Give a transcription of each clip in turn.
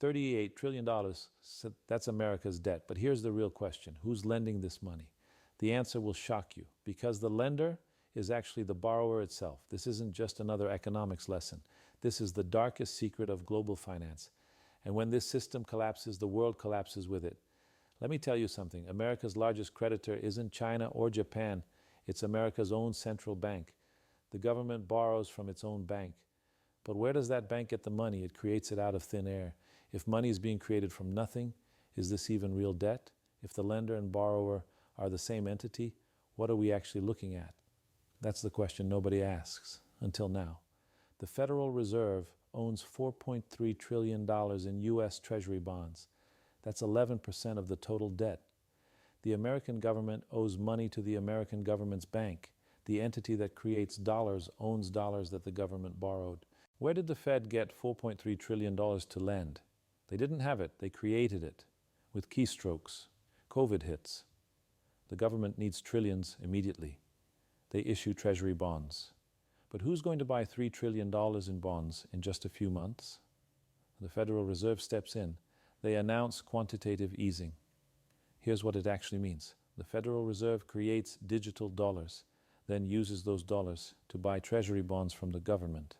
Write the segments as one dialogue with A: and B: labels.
A: $38 trillion, so that's America's debt. But here's the real question. Who's lending this money? The answer will shock you, because the lender is actually the borrower itself. This isn't just another economics lesson. This is the darkest secret of global finance. And when this system collapses, the world collapses with it. Let me tell you something. America's largest creditor isn't China or Japan. It's America's own central bank. The government borrows from its own bank. But where does that bank get the money? It creates it out of thin air. If money is being created from nothing, is this even real debt? If the lender and borrower are the same entity, what are we actually looking at? That's the question nobody asks until now. The Federal Reserve owns $4.3 trillion in U.S. Treasury bonds. That's 11% of the total debt. The American government owes money to the American government's bank. The entity that creates dollars owns dollars that the government borrowed. Where did the Fed get $4.3 trillion to lend? They didn't have it. They created it with keystrokes. COVID hits. The government needs trillions immediately. They issue Treasury bonds. But who's going to buy $3 trillion in bonds in just a few months? The Federal Reserve steps in. They announce quantitative easing. Here's what it actually means. The Federal Reserve creates digital dollars, then uses those dollars to buy Treasury bonds from the government.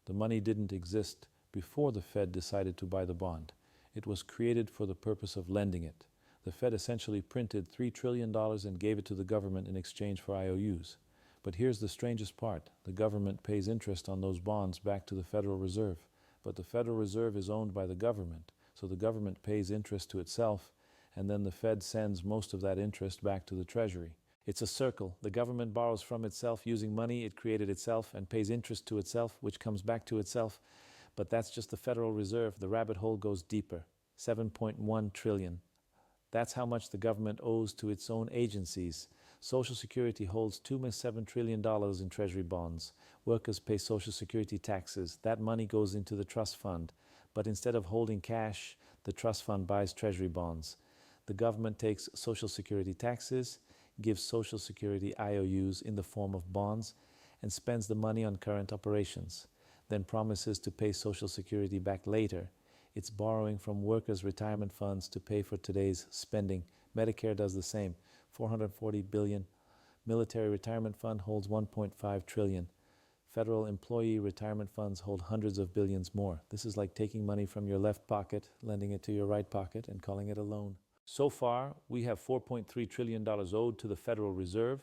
A: The money didn't exist before the Fed decided to buy the bond. It was created for the purpose of lending it. The Fed essentially printed $3 trillion and gave it to the government in exchange for IOUs. But here's the strangest part. The government pays interest on those bonds back to the Federal Reserve. But the Federal Reserve is owned by the government, so the government pays interest to itself, and then the Fed sends most of that interest back to the Treasury. It's a circle. The government borrows from itself using money it created itself and pays interest to itself, which comes back to itself. But that's just the Federal Reserve. The rabbit hole goes deeper. 7.1 trillion. That's how much the government owes to its own agencies. Social Security holds $2.7 trillion in Treasury bonds. Workers pay Social Security taxes. That money goes into the trust fund. But instead of holding cash, the trust fund buys Treasury bonds. The government takes Social Security taxes, gives Social Security IOUs in the form of bonds, and spends the money on current operations, then promises to pay Social Security back later. It's borrowing from workers' retirement funds to pay for today's spending. Medicare does the same. $440 billion. Military retirement fund holds $1.5 trillion. Federal employee retirement funds hold hundreds of billions more. This is like taking money from your left pocket, lending it to your right pocket, and calling it a loan. So far, we have $4.3 trillion owed to the Federal Reserve,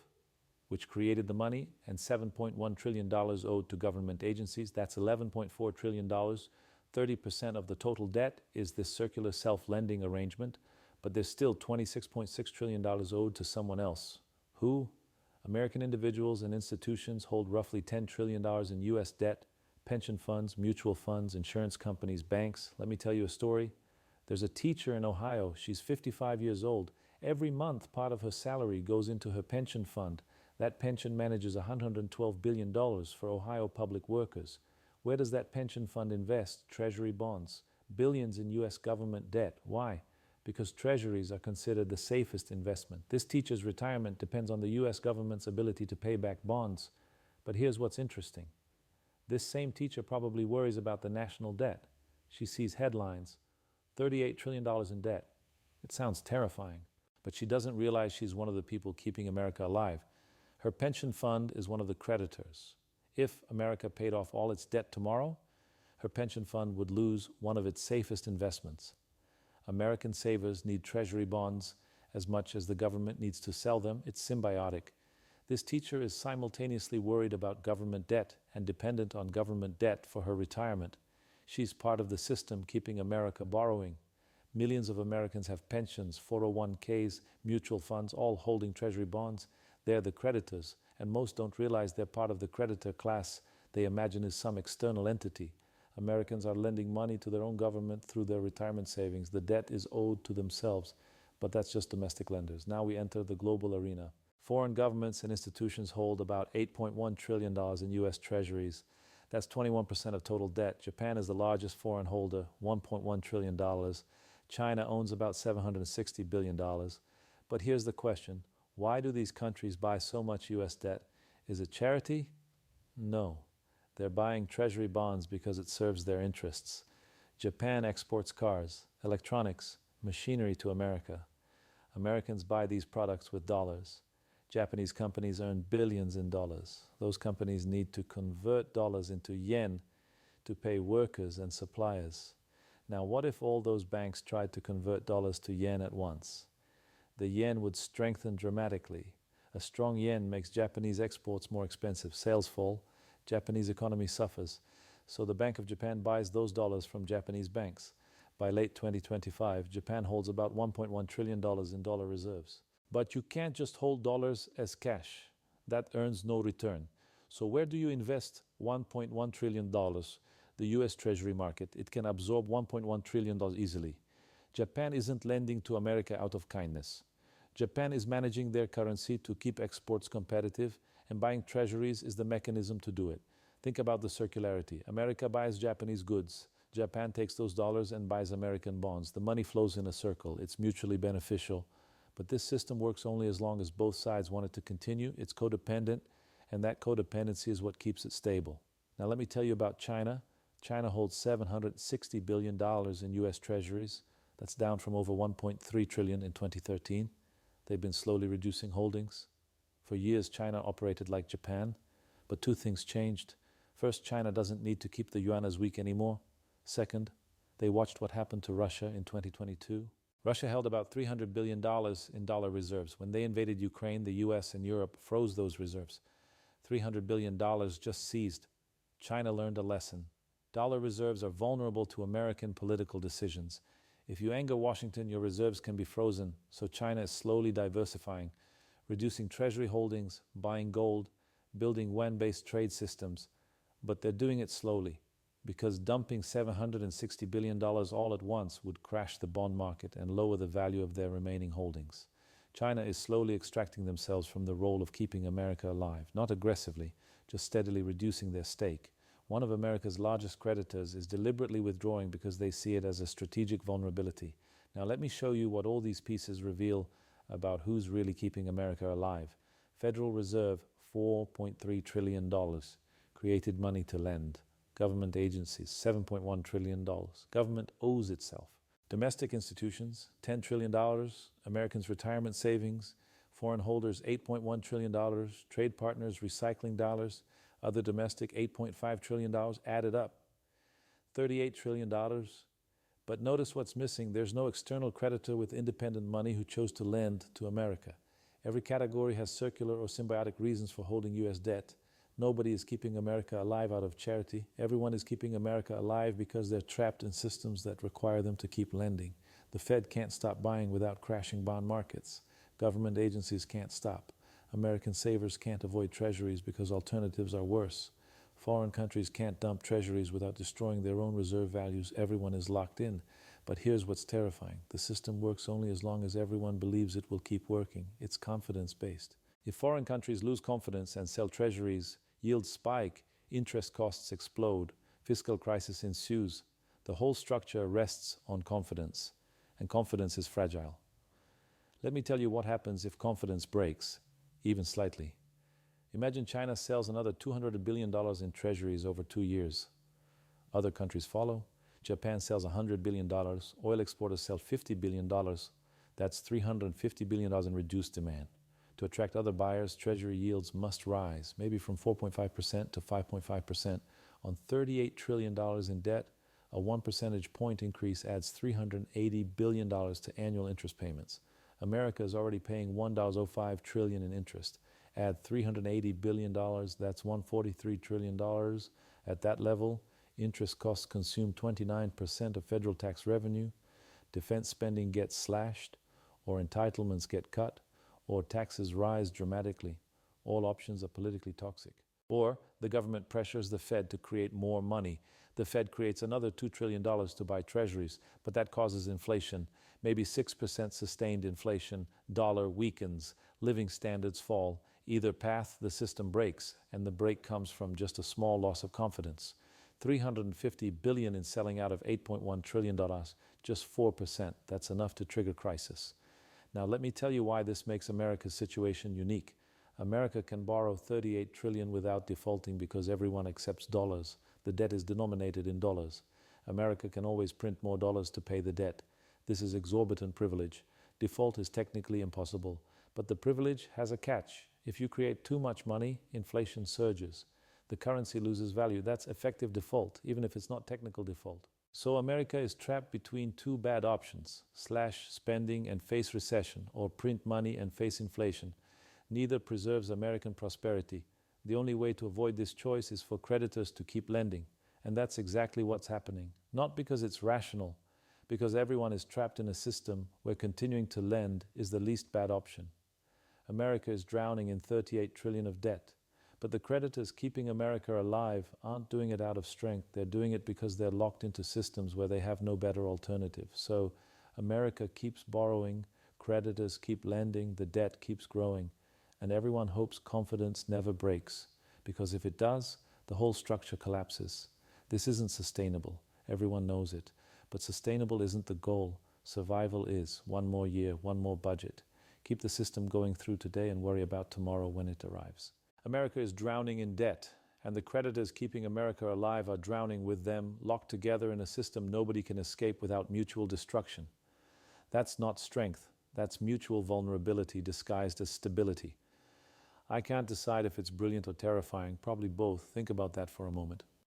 A: which created the money, and $7.1 trillion owed to government agencies. That's $11.4 trillion. 30% of the total debt is this circular self-lending arrangement, but there's still $26.6 trillion owed to someone else. Who? American individuals and institutions hold roughly $10 trillion in U.S. debt, pension funds, mutual funds, insurance companies, banks. Let me tell you a story. There's a teacher in Ohio. She's 55 years old. Every month, part of her salary goes into her pension fund. That pension manages $112 billion for Ohio public workers. Where does that pension fund invest? Treasury bonds. Billions in U.S. government debt. Why? Because treasuries are considered the safest investment. This teacher's retirement depends on the U.S. government's ability to pay back bonds. But here's what's interesting. This same teacher probably worries about the national debt. She sees headlines, $38 trillion in debt. It sounds terrifying, but she doesn't realize she's one of the people keeping America alive. Her pension fund is one of the creditors. If America paid off all its debt tomorrow, her pension fund would lose one of its safest investments. American savers need treasury bonds as much as the government needs to sell them. It's symbiotic. This teacher is simultaneously worried about government debt and dependent on government debt for her retirement. She's part of the system keeping America borrowing. Millions of Americans have pensions, 401ks, mutual funds, all holding treasury bonds. They're the creditors, and most don't realize they're part of the creditor class they imagine is some external entity. Americans are lending money to their own government through their retirement savings. The debt is owed to themselves, but that's just domestic lenders. Now we enter the global arena. Foreign governments and institutions hold about $8.1 trillion in U.S. treasuries. That's 21% of total debt. Japan is the largest foreign holder, $1.1 trillion. China owns about $760 billion. But here's the question. Why do these countries buy so much U.S. debt? Is it charity? No. They're buying treasury bonds because it serves their interests. Japan exports cars, electronics, machinery to America. Americans buy these products with dollars. Japanese companies earn billions in dollars. Those companies need to convert dollars into yen to pay workers and suppliers. Now, what if all those banks tried to convert dollars to yen at once? The yen would strengthen dramatically. A strong yen makes Japanese exports more expensive. Sales fall, Japanese economy suffers. So the Bank of Japan buys those dollars from Japanese banks. By late 2025, Japan holds about $1.1 trillion in dollar reserves. But you can't just hold dollars as cash. That earns no return. So where do you invest $1.1 trillion? The US Treasury market. It can absorb $1.1 trillion easily. Japan isn't lending to America out of kindness. Japan is managing their currency to keep exports competitive, and buying treasuries is the mechanism to do it. Think about the circularity. America buys Japanese goods. Japan takes those dollars and buys American bonds. The money flows in a circle. It's mutually beneficial. But this system works only as long as both sides want it to continue. It's codependent, and that codependency is what keeps it stable. Now let me tell you about China. China holds $760 billion in US treasuries. That's down from over $1.3 trillion in 2013. They've been slowly reducing holdings. For years, China operated like Japan, but two things changed. First, China doesn't need to keep the yuan as weak anymore. Second, they watched what happened to Russia in 2022. Russia held about $300 billion in dollar reserves. When they invaded Ukraine, the US and Europe froze those reserves. $300 billion just seized. China learned a lesson. Dollar reserves are vulnerable to American political decisions. If you anger Washington, your reserves can be frozen, so China is slowly diversifying, reducing treasury holdings, buying gold, building yuan-based trade systems. But they're doing it slowly, because dumping $760 billion all at once would crash the bond market and lower the value of their remaining holdings. China is slowly extracting themselves from the role of keeping America alive, not aggressively, just steadily reducing their stake. One of America's largest creditors is deliberately withdrawing because they see it as a strategic vulnerability. Now let me show you what all these pieces reveal about who's really keeping America alive. Federal Reserve, $4.3 trillion, created money to lend. Government agencies, $7.1 trillion. Government owes itself. Domestic institutions, $10 trillion. Americans' retirement savings. Foreign holders, $8.1 trillion. Trade partners, recycling dollars. Other domestic, $8.5 trillion added up. $38 trillion. But notice what's missing. There's no external creditor with independent money who chose to lend to America. Every category has circular or symbiotic reasons for holding U.S. debt. Nobody is keeping America alive out of charity. Everyone is keeping America alive because they're trapped in systems that require them to keep lending. The Fed can't stop buying without crashing bond markets. Government agencies can't stop. American savers can't avoid treasuries because alternatives are worse. Foreign countries can't dump treasuries without destroying their own reserve values. Everyone is locked in. But here's what's terrifying. The system works only as long as everyone believes it will keep working. It's confidence-based. If foreign countries lose confidence and sell treasuries, yields spike, interest costs explode, fiscal crisis ensues. The whole structure rests on confidence, and confidence is fragile. Let me tell you what happens if confidence breaks, even slightly. Imagine China sells another $200 billion in treasuries over 2 years. Other countries follow. Japan sells $100 billion. Oil exporters sell $50 billion. That's $350 billion in reduced demand. To attract other buyers, treasury yields must rise, maybe from 4.5% to 5.5%. On $38 trillion in debt, a 1 percentage point increase adds $380 billion to annual interest payments. America is already paying $1.05 trillion in interest. Add $380 billion, that's $143 trillion. At that level, interest costs consume 29% of federal tax revenue. Defense spending gets slashed, or entitlements get cut, or taxes rise dramatically. All options are politically toxic. Or the government pressures the Fed to create more money. The Fed creates another $2 trillion to buy treasuries, but that causes inflation. Maybe 6% sustained inflation, dollar weakens, living standards fall. Either path, the system breaks, and the break comes from just a small loss of confidence. $350 billion in selling out of $8.1 trillion, just 4%. That's enough to trigger crisis. Now let me tell you why this makes America's situation unique. America can borrow $38 trillion without defaulting because everyone accepts dollars. The debt is denominated in dollars. America can always print more dollars to pay the debt. This is exorbitant privilege. Default is technically impossible, but the privilege has a catch. If you create too much money, inflation surges. The currency loses value. That's effective default, even if it's not technical default. So America is trapped between two bad options: slash spending and face recession, or print money and face inflation. Neither preserves American prosperity. The only way to avoid this choice is for creditors to keep lending. And that's exactly what's happening. Not because it's rational, because everyone is trapped in a system where continuing to lend is the least bad option. America is drowning in 38 trillion of debt. But the creditors keeping America alive aren't doing it out of strength. They're doing it because they're locked into systems where they have no better alternative. So America keeps borrowing, creditors keep lending, the debt keeps growing, and everyone hopes confidence never breaks, because if it does, the whole structure collapses. This isn't sustainable. Everyone knows it. But sustainable isn't the goal. Survival is. One more year, one more budget. Keep the system going through today and worry about tomorrow when it arrives. America is drowning in debt, and the creditors keeping America alive are drowning with them, locked together in a system nobody can escape without mutual destruction. That's not strength. That's mutual vulnerability disguised as stability. I can't decide if it's brilliant or terrifying. Probably both. Think about that for a moment.